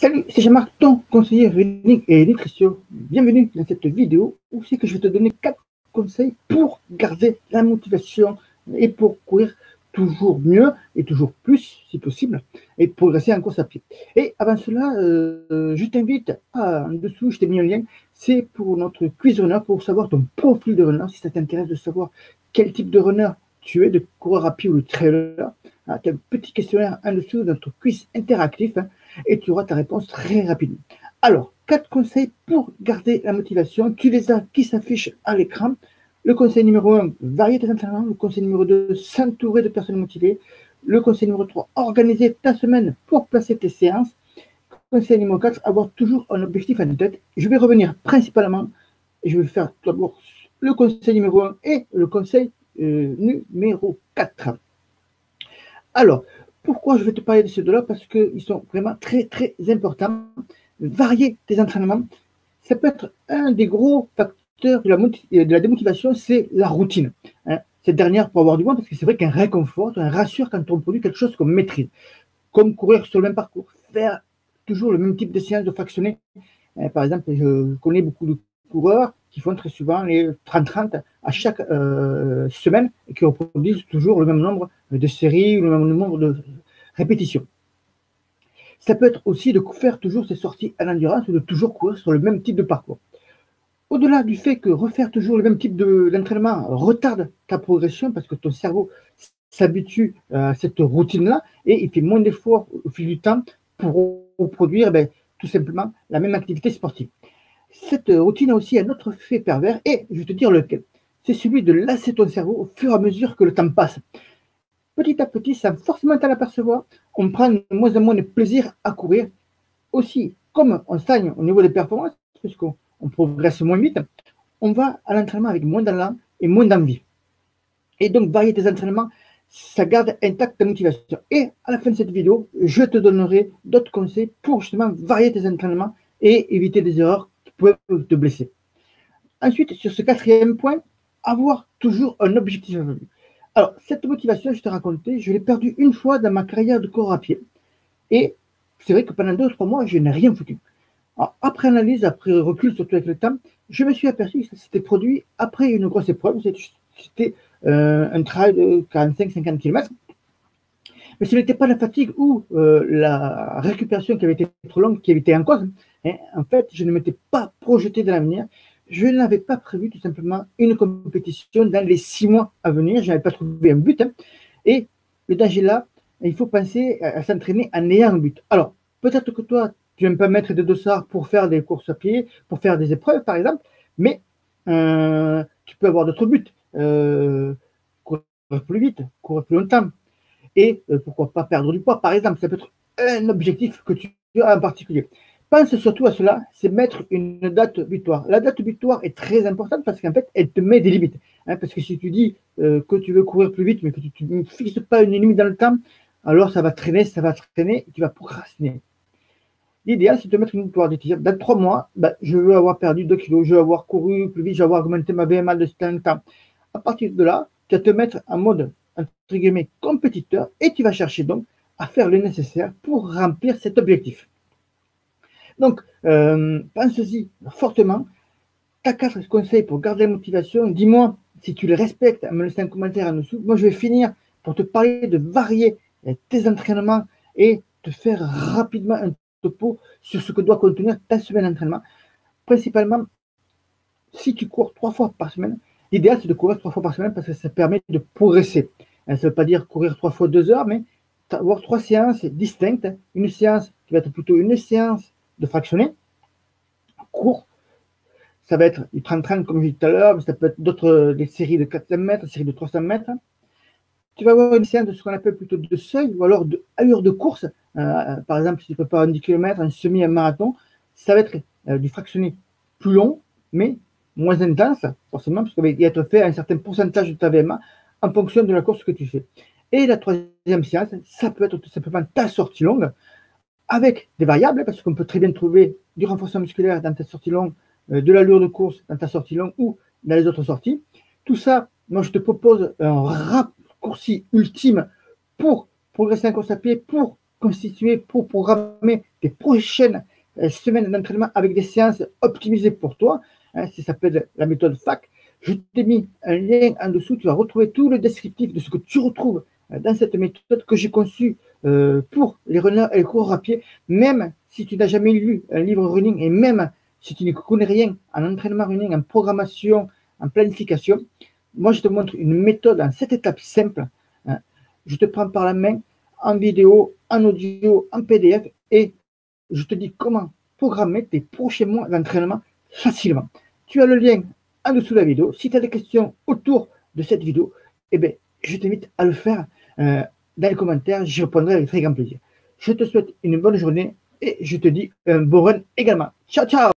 Salut, c'est Jean-Marc, ton conseiller running et nutrition. Bienvenue dans cette vidéo où c'est que je vais te donner 4 conseils pour garder la motivation et pour courir toujours mieux et toujours plus si possible et progresser en course à pied. Et avant cela, je t'invite en dessous, je t'ai mis un lien, c'est pour notre quiz runner pour savoir ton profil de runner, si ça t'intéresse de savoir quel type de runner tu es, de coureur à pied ou de trailer. Tu as un petit questionnaire en dessous de notre quiz interactif et tu auras ta réponse très rapidement. Alors, 4 conseils pour garder la motivation. Tu les as qui s'affichent à l'écran. Le conseil numéro 1, varier tes entraînements. Le conseil numéro 2, s'entourer de personnes motivées. Le conseil numéro 3, organiser ta semaine pour placer tes séances. Conseil numéro 4, avoir toujours un objectif en tête. Je vais revenir principalement, et je vais faire d'abord le conseil numéro 1 et le conseil numéro 4. Alors, pourquoi je vais te parler de ces deux-là? Parce qu'ils sont vraiment très, très importants. Varier tes entraînements, ça peut être un des gros facteurs de la démotivation, c'est la routine. Cette dernière pour avoir du moins, parce que c'est vrai qu'un réconfort, un rassure quand on produit quelque chose qu'on maîtrise, comme courir sur le même parcours, faire toujours le même type de séance de fractionner. Par exemple, je connais beaucoup de coureurs qui font très souvent les 30-30 à chaque semaine et qui reproduisent toujours le même nombre de séries ou le même nombre de répétitions. Ça peut être aussi de faire toujours ces sorties à l'endurance ou de toujours courir sur le même type de parcours. Au-delà du fait que refaire toujours le même type d'entraînement retarde ta progression parce que ton cerveau s'habitue à cette routine-là et il fait moins d'efforts au fil du temps pour reproduire tout simplement la même activité sportive. Cette routine a aussi un autre fait pervers et je vais te dire lequel. C'est celui de lasser ton cerveau au fur et à mesure que le temps passe. Petit à petit, sans forcément t'en apercevoir, on prend de moins en moins de plaisir à courir. Aussi, comme on stagne au niveau des performances, puisqu'on progresse moins vite, on va à l'entraînement avec moins d'allant et moins d'envie. Et donc, varier tes entraînements, ça garde intacte ta motivation. Et à la fin de cette vidéo, je te donnerai d'autres conseils pour justement varier tes entraînements et éviter des erreurs qui peuvent te blesser. Ensuite, sur ce quatrième point, avoir toujours un objectif à vue. Alors, cette motivation, je te racontais, je l'ai perdue une fois dans ma carrière de coureur à pied. Et c'est vrai que pendant 2 ou 3 mois, je n'ai rien foutu. Alors, après analyse, après recul, surtout avec le temps, je me suis aperçu que ça s'était produit après une grosse épreuve. C'était un trail de 45-50 km. Mais ce n'était pas la fatigue ou la récupération qui avait été trop longue qui avait été en cause. Hein. En fait, je ne m'étais pas projeté dans l'avenir. Je n'avais pas prévu tout simplement une compétition dans les 6 mois à venir. Je n'avais pas trouvé un but. Hein. Et le danger là, il faut penser à s'entraîner en ayant un but. Alors, peut-être que toi, tu n'aimes pas mettre des dossards pour faire des courses à pied, pour faire des épreuves, par exemple, mais tu peux avoir d'autres buts. Courir plus vite, courir plus longtemps, et pourquoi pas perdre du poids, par exemple. Ça peut être un objectif que tu as en particulier. Pense surtout à cela, c'est mettre une date butoir. La date butoir est très importante parce qu'en fait, elle te met des limites. Hein, parce que si tu dis que tu veux courir plus vite, mais que tu ne fixes pas une limite dans le temps, alors ça va traîner, et tu vas procrastiner. L'idéal, c'est de mettre une victoire, de te dire, dans 3 mois, je veux avoir perdu 2 kilos, je veux avoir couru plus vite, je veux avoir augmenté ma BMA de tel temps. À partir de là, tu vas te mettre en mode, entre guillemets, compétiteur et tu vas chercher donc à faire le nécessaire pour remplir cet objectif. Donc, pense-y fortement. Tu as 4 conseils pour garder la motivation. Dis-moi si tu les respectes en me laissant un commentaire en dessous. Moi, je vais finir pour te parler de varier tes entraînements et te faire rapidement un topo sur ce que doit contenir ta semaine d'entraînement. Principalement, si tu cours 3 fois par semaine, l'idéal c'est de courir 3 fois par semaine parce que ça permet de progresser. Ça ne veut pas dire courir 3 fois 2 heures, mais avoir 3 séances distinctes. Une séance qui va être plutôt une séance de fractionné, court. Ça va être du 30-30 comme je disais tout à l'heure, mais ça peut être des séries de 400 mètres, des séries de 300 mètres. Tu vas avoir une séance de ce qu'on appelle plutôt de seuil ou alors de allure de course. Par exemple, si tu prépares un 10 km, un semi, un marathon, ça va être du fractionné plus long, mais moins intense, forcément, parce qu'il va être fait à un certain pourcentage de ta VMA en fonction de la course que tu fais. Et la troisième séance, ça peut être tout simplement ta sortie longue, avec des variables, parce qu'on peut très bien trouver du renforcement musculaire dans ta sortie longue, de l'allure de course dans ta sortie longue ou dans les autres sorties. Tout ça, moi, je te propose un raccourci ultime pour progresser en course à pied, pour constituer, pour programmer tes prochaines semaines d'entraînement avec des séances optimisées pour toi. Hein, ça s'appelle la méthode FAC. Je t'ai mis un lien en dessous. Tu vas retrouver tout le descriptif de ce que tu retrouves dans cette méthode que j'ai conçue pour les runners et les coureurs à pied. Même si tu n'as jamais lu un livre running et même si tu ne connais rien en entraînement running, en programmation, en planification, moi je te montre une méthode en 7 étapes simples. Hein. Je te prends par la main en vidéo, en audio, en PDF et je te dis comment programmer tes prochains mois d'entraînement facilement. Tu as le lien en dessous de la vidéo. Si tu as des questions autour de cette vidéo, eh bien, je t'invite à le faire dans les commentaires. J'y répondrai avec très grand plaisir. Je te souhaite une bonne journée et je te dis un bon run également. Ciao, ciao!